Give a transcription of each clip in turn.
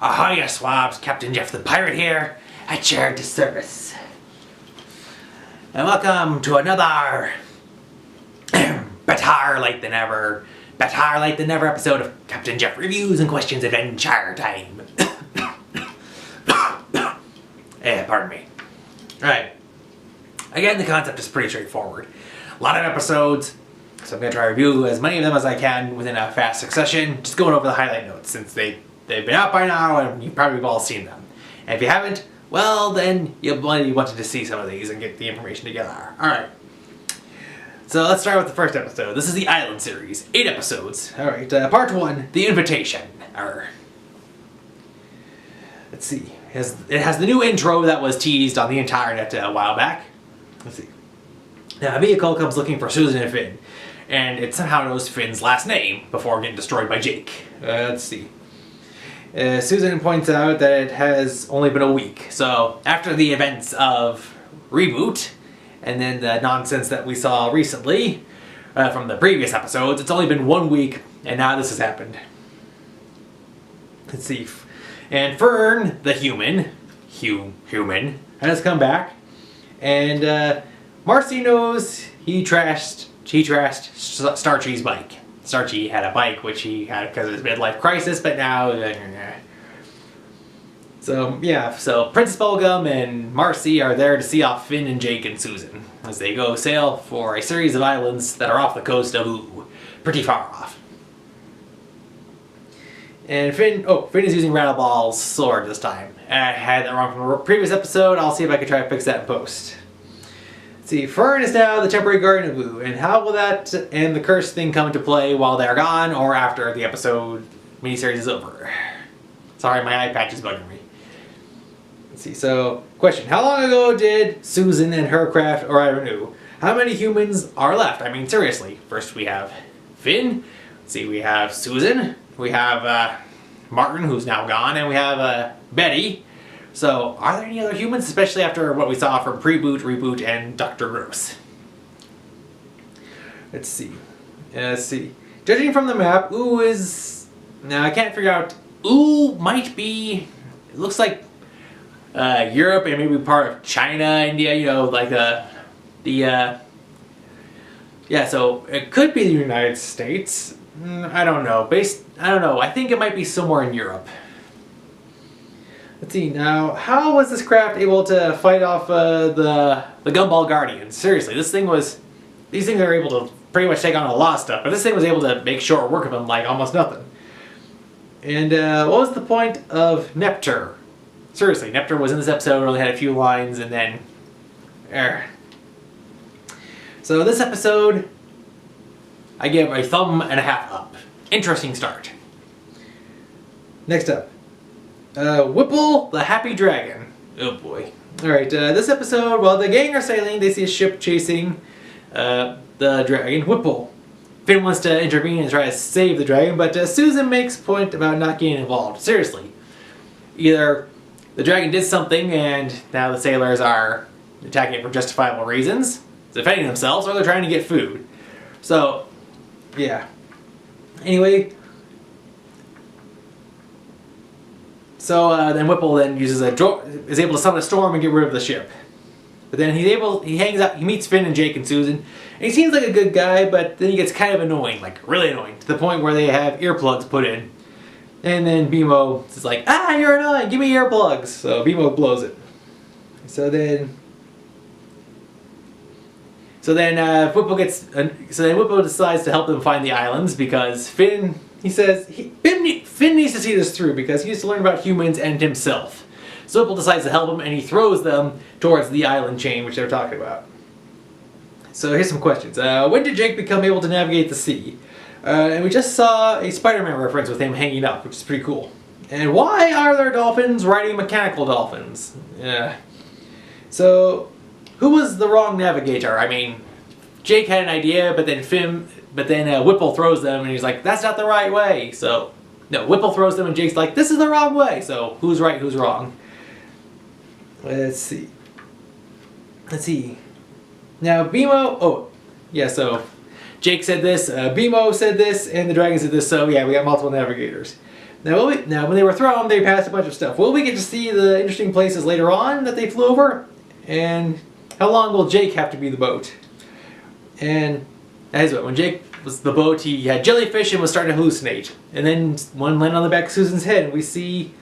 Ahoy, swabs! Captain Jeff the Pirate here, at your service. And welcome to another better late than ever episode of Captain Jeff Reviews and Questions Adventure Time. Pardon me. Alright. Again, the concept is pretty straightforward. A lot of episodes, so I'm going to try to review as many of them as I can within a fast succession, just going over the highlight notes since they've been out by now and you've probably all seen them. And if you haven't, well then you wanted to see some of these and get the information together. Alright. So let's start with the first episode. This is the Island series. 8 episodes. Alright, part 1, The Invitation. Let's see. It has the new intro that was teased on the internet a while back. Let's see. Now, a vehicle comes looking for Susan and Finn, and it somehow knows Finn's last name before getting destroyed by Jake. Let's see. Susan points out that it has only been a week, so after the events of Reboot, and then the nonsense that we saw recently from the previous episodes, it's only been 1 week, and now this has happened. Let's see. And Fern, the human, has come back, and Marcy knows he trashed Starchy's bike. Starchy had a bike which he had because of his midlife crisis, but now... So, yeah, so Princess Bubblegum and Marcy are there to see off Finn and Jake and Susan as they go sail for a series of islands that are off the coast of Ooh, pretty far off. And Finn is using Rattleball's sword this time. I had that wrong from the previous episode. I'll see if I can try to fix that in post. See, Fern is now the temporary guardian of Ooh, and how will that and the curse thing come into play while they're gone or after the episode miniseries is over? Sorry, my eye patch is bugging me. Let's see, so, question. How long ago did Susan and her craft arrive in Ooh? How many humans are left? I mean, seriously. First we have Finn. Let's see, we have Susan. We have Martin, who's now gone, and we have Betty. So, are there any other humans, especially after what we saw from Pre-Boot, Reboot, and Dr. Gross? Let's see. Judging from the map, Ooh is... Now, I can't figure out... Ooh might be... It looks like Europe and maybe part of China, India, you know, like yeah, so it could be the United States. I don't know. I think it might be somewhere in Europe. Let's see, now, how was this craft able to fight off the Gumball Guardians? Seriously, these things are able to pretty much take on a lot of stuff, but this thing was able to make short work of them like almost nothing. And what was the point of Neptune? Seriously, Neptune was in this episode, only had a few lines, and then... So this episode, I give a 1.5 up. Interesting start. Next up. Whipple, the Happy Dragon. Oh boy. Alright, this episode, while the gang are sailing, they see a ship chasing the dragon, Whipple. Finn wants to intervene and try to save the dragon, but Susan makes a point about not getting involved. Seriously. Either the dragon did something and now the sailors are attacking it for justifiable reasons, defending themselves, or they're trying to get food. So, yeah. Anyway... So then Whipple then is able to summon a storm and get rid of the ship. But then he hangs out, he meets Finn and Jake and Susan, and he seems like a good guy, but then he gets kind of annoying, like really annoying, to the point where they have earplugs put in. And then Bimo is like, ah, you're annoying, give me earplugs. So Bimo blows it. So then Whipple decides to help them find the islands because Finn needs to see this through because he needs to learn about humans and himself. So Whipple decides to help him and he throws them towards the island chain which they're talking about. So here's some questions. When did Jake become able to navigate the sea? And we just saw a Spider-Man reference with him hanging up, which is pretty cool. And why are there dolphins riding mechanical dolphins? So, who was the wrong navigator? I mean, Jake had an idea, but then Whipple throws them, and he's like, "That's not the right way." So, no, Whipple throws them, and Jake's like, "This is the wrong way." So, who's right? Who's wrong? Let's see. Now, Bimo. Oh, yeah. So, Jake said this, Bimo said this, and the dragon said this. So, yeah, we got multiple navigators. Now, when they were thrown, they passed a bunch of stuff. Will we get to see the interesting places later on that they flew over? And how long will Jake have to be the boat? And that is what, when Jake was the boat, he had jellyfish and was starting to hallucinate. And then one landed on the back of Susan's head, and we see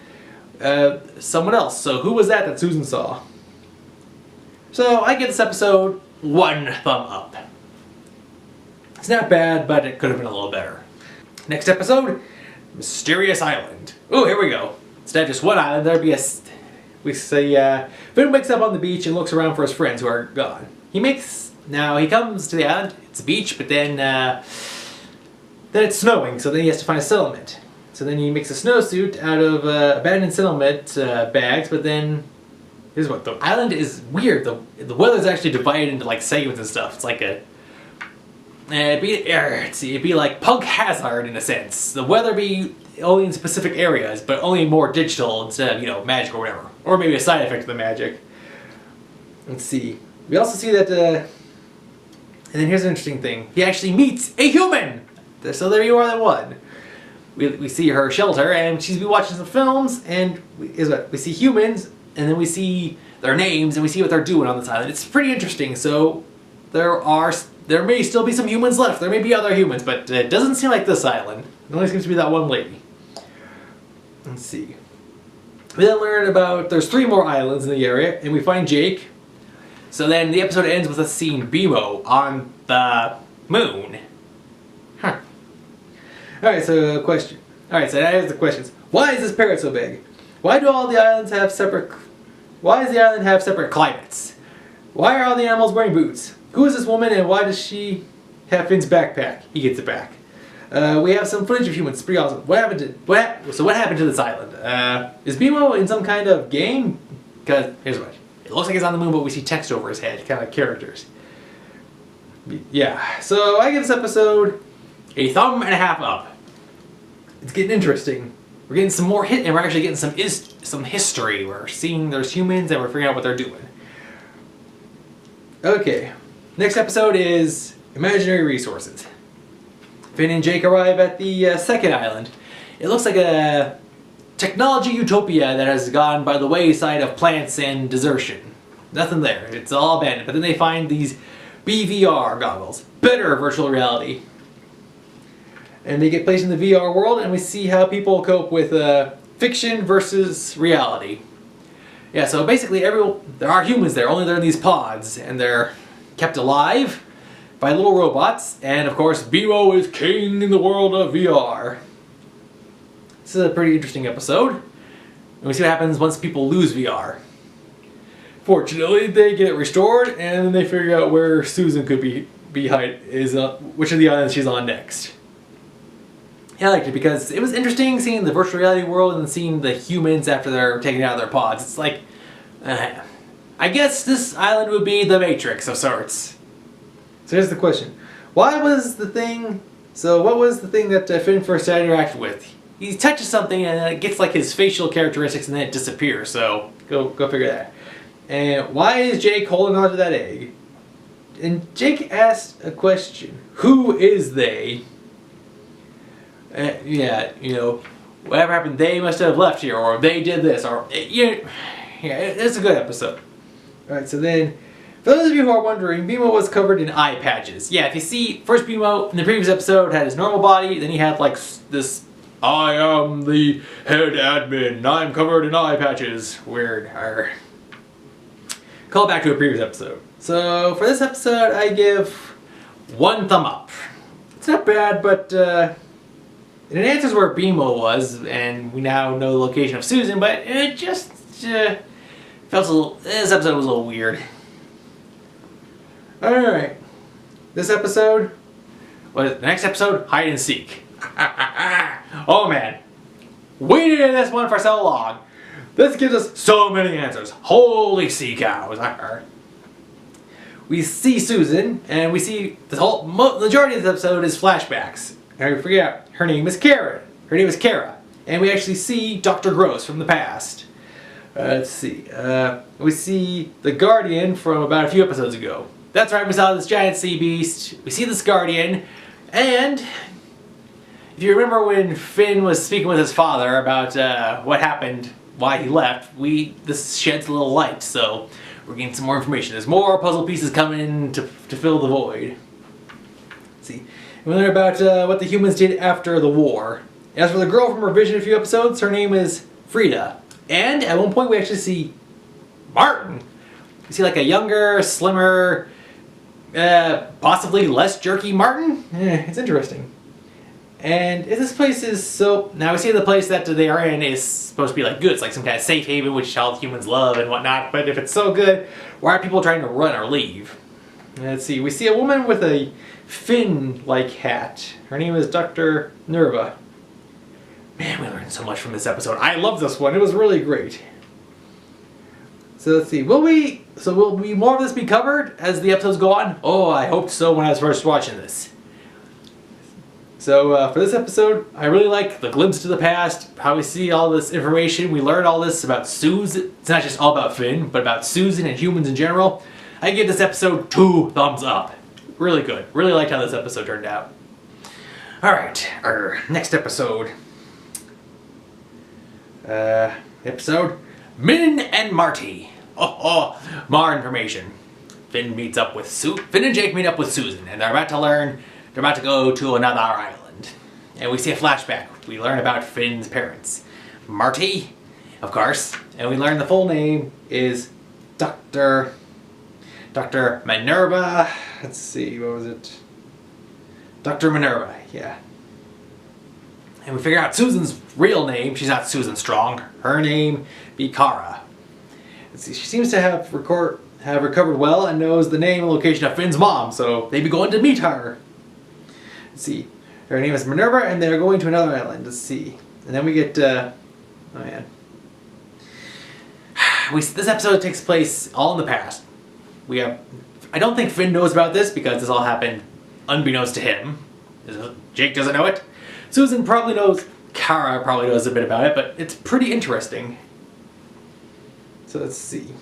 someone else. So who was that Susan saw? So I give this episode 1 thumb up. It's not bad, but it could have been a little better. Next episode, Mysterious Island. Oh, here we go. Instead of just one island, there'd be we see Finn wakes up on the beach and looks around for his friends who are gone. He comes to the island. It's a beach, but then it's snowing, so then he has to find a settlement. So then he makes a snowsuit out of abandoned settlement bags, but then here's what, the island is weird. The weather's actually divided into like segments and stuff. It's like it'd be like Punk Hazard in a sense. The weather be only in specific areas, but only more digital instead of, magic or whatever. Or maybe a side effect of the magic. Let's see. We also see that, and then here's an interesting thing. He actually meets a human! So there you are, that one. We see her shelter, and she's been watching some films, and we see humans, and then we see their names, and we see what they're doing on this island. It's pretty interesting. So there may still be some humans left. There may be other humans, but it doesn't seem like this island. It only seems to be that one lady. Let's see. We then learn about there's 3 more islands in the area, and we find Jake. So then the episode ends with us seeing BMO on the moon. Huh. Alright, so question. Alright, so that is the questions. Why is this parrot so big? Why do all the islands have separate... Why does the island have separate climates? Why are all the animals wearing boots? Who is this woman, and why does she have Finn's backpack? He gets it back. We have some footage of humans. It's pretty awesome. What happened to this island? Is BMO in some kind of game? Because here's what. It looks like he's on the moon, but we see text over his head, kind of like characters. Yeah. So I give this episode a 1.5 thumbs up. It's getting interesting. We're getting some more and we're actually getting some history. We're seeing there's humans, and we're figuring out what they're doing. Okay. Next episode is Imaginary Resources. Finn and Jake arrive at the second island. It looks like a technology utopia that has gone by the wayside of plants and desertion. Nothing there. It's all abandoned. But then they find these BVR goggles. Better virtual reality. And they get placed in the VR world, and we see how people cope with fiction versus reality. Yeah, so basically there are humans there, only they're in these pods, and they're kept alive by little robots, and of course BMO is king in the world of VR. This is a pretty interesting episode, and we see what happens once people lose VR. Fortunately, they get it restored, and then they figure out where Susan could be which of the islands she's on next. Yeah, I liked it because it was interesting seeing the virtual reality world and seeing the humans after they're taken out of their pods. It's like, I guess this island would be the Matrix of sorts. So here's the question. What was the thing that Finn first had interacted with? He touches something and it gets like his facial characteristics and then it disappears, so go figure that. And why is Jake holding on to that egg? And Jake asked a question. Who is they? Yeah, whatever happened, they must have left here, or they did this, or... yeah, it's a good episode. Alright, so then, for those of you who are wondering, BMO was covered in eye patches. Yeah, if you see, first BMO in the previous episode had his normal body, then he had like this, I am the head admin, I'm covered in eye patches. Weird. Call back to a previous episode. So, for this episode, I give 1 thumb up. It's not bad, but, and it answers where BMO was, and we now know the location of Susan, but it just felt this episode was a little weird. Alright. This episode, the next episode, Hide and Seek. Oh man. We needed this one for so long. This gives us so many answers. Holy sea cows. We see Susan, and we see the whole majority of this episode is flashbacks. And we forget her name is Karen. Her name is Kara. And we actually see Dr. Gross from the past. Let's see. We see the Guardian from about a few episodes ago. That's right, we saw this giant sea beast. We see this Guardian. And if you remember when Finn was speaking with his father about what happened, why he left, this sheds a little light, so we're getting some more information. There's more puzzle pieces coming in to fill the void. Let's see. We learn about what the humans did after the war. As for the girl from her vision a few episodes, her name is Frida. And at one point we actually see Martin. We see like a younger, slimmer, possibly less jerky Martin. It's interesting. And this place is so... Now we see the place that they are in is supposed to be like good. It's like some kind of safe haven which all humans love and whatnot. But if it's so good, why are people trying to run or leave? Let's see. We see a woman with a fin-like hat. Her name is Dr. Nerva. Man, we learned so much from this episode. I love this one. It was really great. So let's see. Will more of this be covered as the episodes go on? Oh, I hoped so when I was first watching this. So for this episode, I really like the glimpse to the past, how we see all this information. We learn all this about Susan. It's not just all about Finn, but about Susan and humans in general. I give this episode 2 thumbs up. Really good. Really liked how this episode turned out. Alright, our next episode. Min and Marty. More information. Finn and Jake meet up with Susan, and they're about to go to another island. And we see a flashback. We learn about Finn's parents. Marty, of course, and we learn the full name is Dr. Minerva. Let's see, what was it? Dr. Minerva, yeah. And we figure out Susan's real name. She's not Susan Strong. Her name be Kara. Let's see, she seems to have recovered well and knows the name and location of Finn's mom, so they be going to meet her. Let's see. Her name is Minerva, and they're going to another island. Let's see. And then we get, oh man. This episode takes place all in the past. I don't think Finn knows about this because this all happened unbeknownst to him. Jake doesn't know it. Susan probably knows, Kara probably knows a bit about it, but it's pretty interesting. So let's see.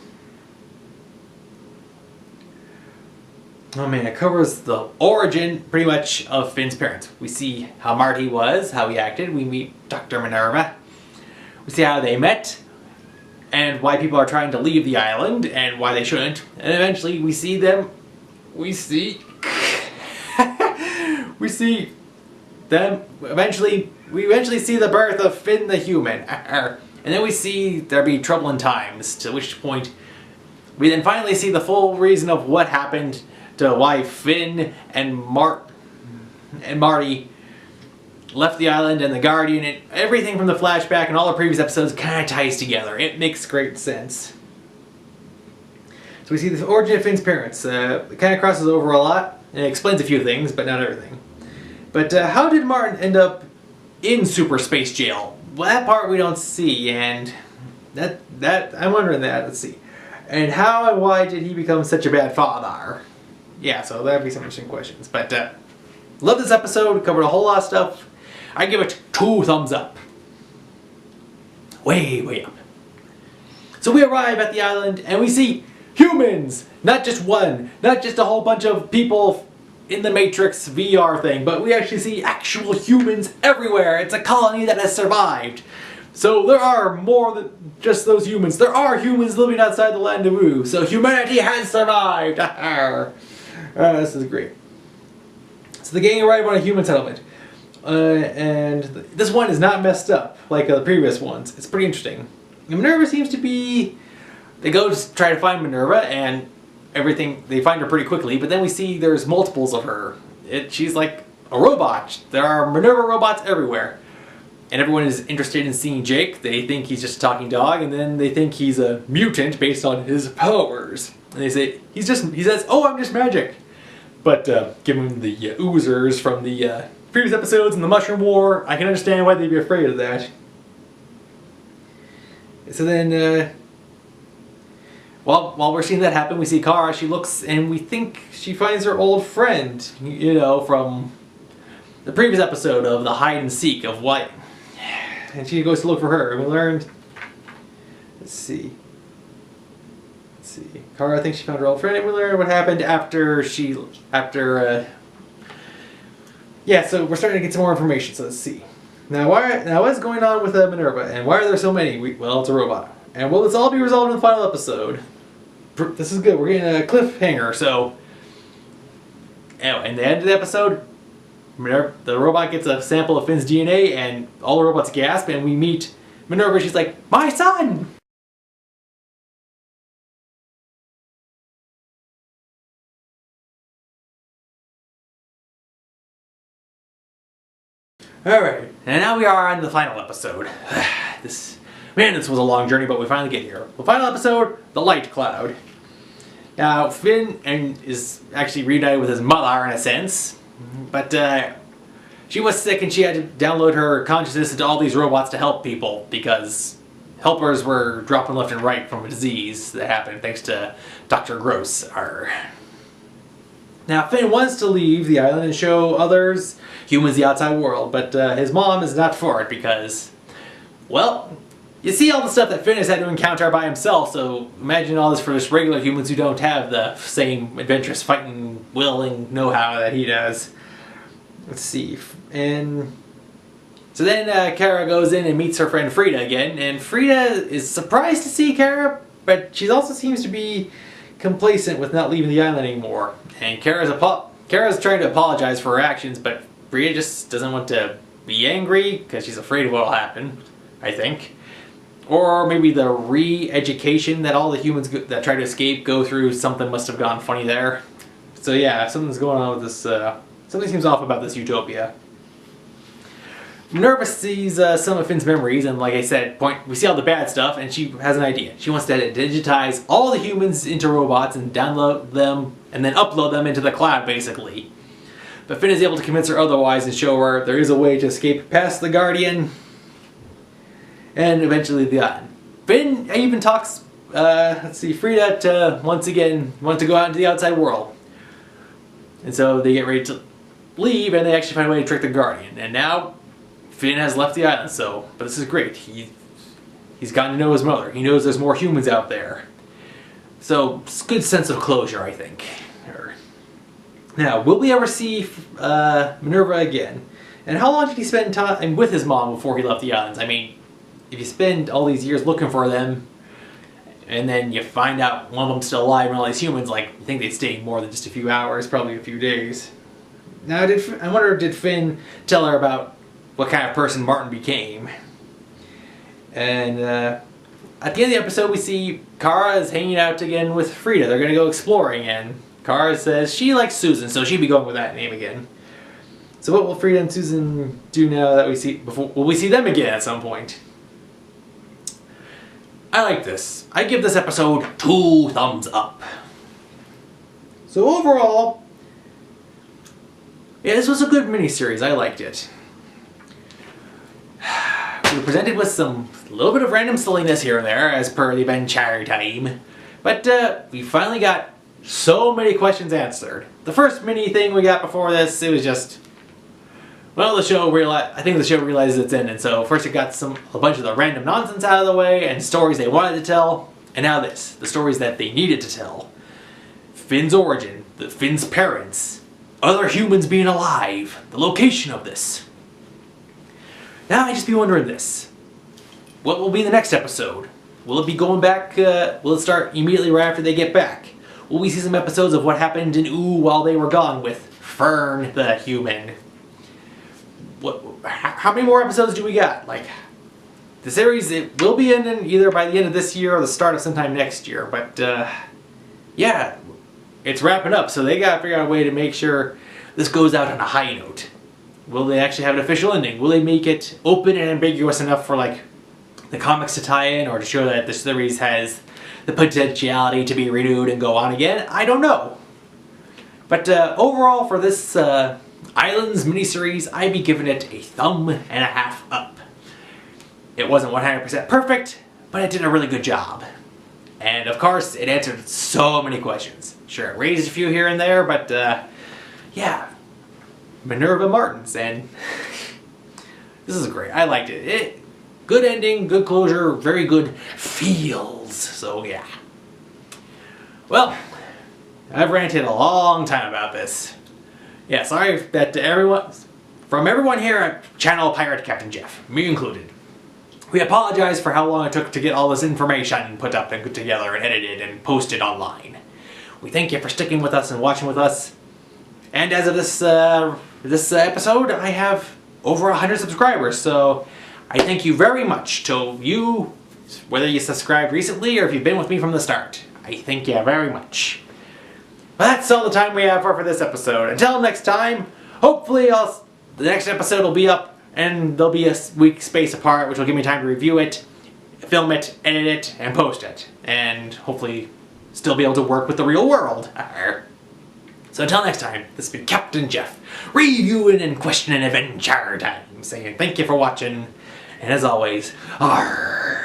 Oh man, it covers the origin, pretty much, of Finn's parents. We see how Marty was, how he acted. We meet Dr. Minerva. We see how they met, and why people are trying to leave the island, and why they shouldn't. And eventually we see them... We eventually see the birth of Finn the human. And then we see there be troubling times, to which point we then finally see the full reason of what happened to why Finn and Marty left the island, and the Guardian, and everything from the flashback and all the previous episodes kind of ties together. It makes great sense. So we see the origin of Finn's parents. It kind of crosses over a lot, and it explains a few things, but not everything. But how did Martin end up in super space jail? Well, that part we don't see, and that I'm wondering that. Let's see. And how and why did he become such a bad father? Yeah, so that'd be some interesting questions. But love this episode. Covered a whole lot of stuff. I give it 2 thumbs up. Way up. So we arrive at the island and we see humans. Not just one. Not just a whole bunch of people in the Matrix VR thing. But we actually see actual humans everywhere. It's a colony that has survived. So there are more than just those humans. There are humans living outside the land of Wu. So humanity has survived. This is great. So the gang arrived on a human settlement. And this one is not messed up like the previous ones. It's pretty interesting. And Minerva seems to be... They go to try to find Minerva and everything. They find her pretty quickly. But then we see there's multiples of her. She's like a robot. There are Minerva robots everywhere. And everyone is interested in seeing Jake. They think he's just a talking dog, and then they think he's a mutant based on his powers. And they say, he says, oh, I'm just magic. But given the oozers from the previous episodes and the Mushroom War, I can understand why they'd be afraid of that. So then, while we're seeing that happen, we see Kara. She looks, and we think she finds her old friend, you know, from the previous episode of the hide and seek of what... And she goes to look for her, and we learned... Let's see. Kara thinks she found her old friend, and we learned what happened after Yeah, so we're starting to get some more information, so let's see. Now what's going on with Minerva, and why are there so many? Well, it's a robot. And will this all be resolved in the final episode? This is good, we're getting a cliffhanger, so... Anyway, in the end of the episode, the robot gets a sample of Finn's DNA, and all the robots gasp, and we meet Minerva, she's like, "My son!" Alright, and now we are on the final episode. This was a long journey, but we finally get here. The final episode, the Light Cloud. Now, Finn is actually reunited with his mother in a sense, but she was sick and she had to download her consciousness into all these robots to help people because helpers were dropping left and right from a disease that happened thanks to Dr. Gross. Now, Finn wants to leave the island and show others, humans, the outside world, but his mom is not for it because, well, you see all the stuff that Finn has had to encounter by himself, so imagine all this for just regular humans who don't have the same adventurous fighting, willing know-how that he does. Let's see, and so then Kara goes in and meets her friend Frida again, and Frida is surprised to see Kara, but she also seems to be complacent with not leaving the island anymore. And Kara's trying to apologize for her actions, but Frida just doesn't want to be angry because she's afraid of what will happen, I think. Or maybe the re-education that all the humans that try to escape go through, something must have gone funny there. So yeah, something's going on with this, something seems off about this utopia. Minerva sees some of Finn's memories, and like I said, we see all the bad stuff, and she has an idea. She wants to digitize all the humans into robots and download them, and then upload them into the cloud, basically. But Finn is able to convince her otherwise and show her there is a way to escape past the Guardian, and eventually the island. Finn even talks, Frida to once again want to go out into the outside world. And so they get ready to leave, and they actually find a way to trick the Guardian. And now Finn has left the island, but this is great. He's gotten to know his mother. He knows there's more humans out there. So, it's a good sense of closure, I think. Now, will we ever see Minerva again? And how long did he spend time with his mom before he left the islands? I mean, if you spend all these years looking for them, and then you find out one of them's still alive and all these humans, like, you think they'd stay more than just a few hours, probably a few days. Now, I wonder, did Finn tell her about what kind of person Martin became? And at the end of the episode, we see Kara is hanging out again with Frida. They're going to go exploring, and Kara says she likes Susan, so she'd be going with that name again. So what will Frida and Susan do now that will we see them again at some point? I like this. I give this episode 2 thumbs up. So overall, yeah, this was a good miniseries. I liked it. We were presented with a little bit of random silliness here and there, as per the adventure time. But we finally got so many questions answered. The first mini thing we got before this, it was just, well, I think the show realizes it's in, and so first it got a bunch of the random nonsense out of the way, and stories they wanted to tell, and now the stories that they needed to tell. Finn's origin, Finn's parents, other humans being alive, the location of this. Now I just be wondering this. What will be the next episode? Will it be going back, will it start immediately right after they get back? Will we see some episodes of what happened in Ooh while they were gone with Fern the human? How many more episodes do we got? Like, the series, it will be ending either by the end of this year or the start of sometime next year, but yeah, it's wrapping up, so they gotta figure out a way to make sure this goes out on a high note. Will they actually have an official ending? Will they make it open and ambiguous enough for, like, the comics to tie in, or to show that the series has the potentiality to be renewed and go on again? I don't know. But overall, for this Islands miniseries, I'd be giving it a 1.5 thumbs up. It wasn't 100% perfect, but it did a really good job. And of course, it answered so many questions. Sure, it raised a few here and there, but yeah. Minerva Martins, and this is great. I liked it. Good ending, good closure, very good feels. So yeah. Well, I've ranted a long time about this. Yeah, sorry that everyone. from everyone here at Channel Pirate Captain Jeff, me included, we apologize for how long it took to get all this information put up and put together and edited and posted online. We thank you for sticking with us and watching with us. And as of this episode, I have over 100 subscribers, so I thank you very much to you, whether you subscribed recently or if you've been with me from the start. I thank you very much. Well, that's all the time we have for this episode. Until next time, hopefully the next episode will be up and there'll be a week space apart, which will give me time to review it, film it, edit it, and post it. And hopefully still be able to work with the real world. So until next time, this has been Captain Jeff, reviewing and questioning Adventure Time, saying thank you for watching, and as always, arrgh.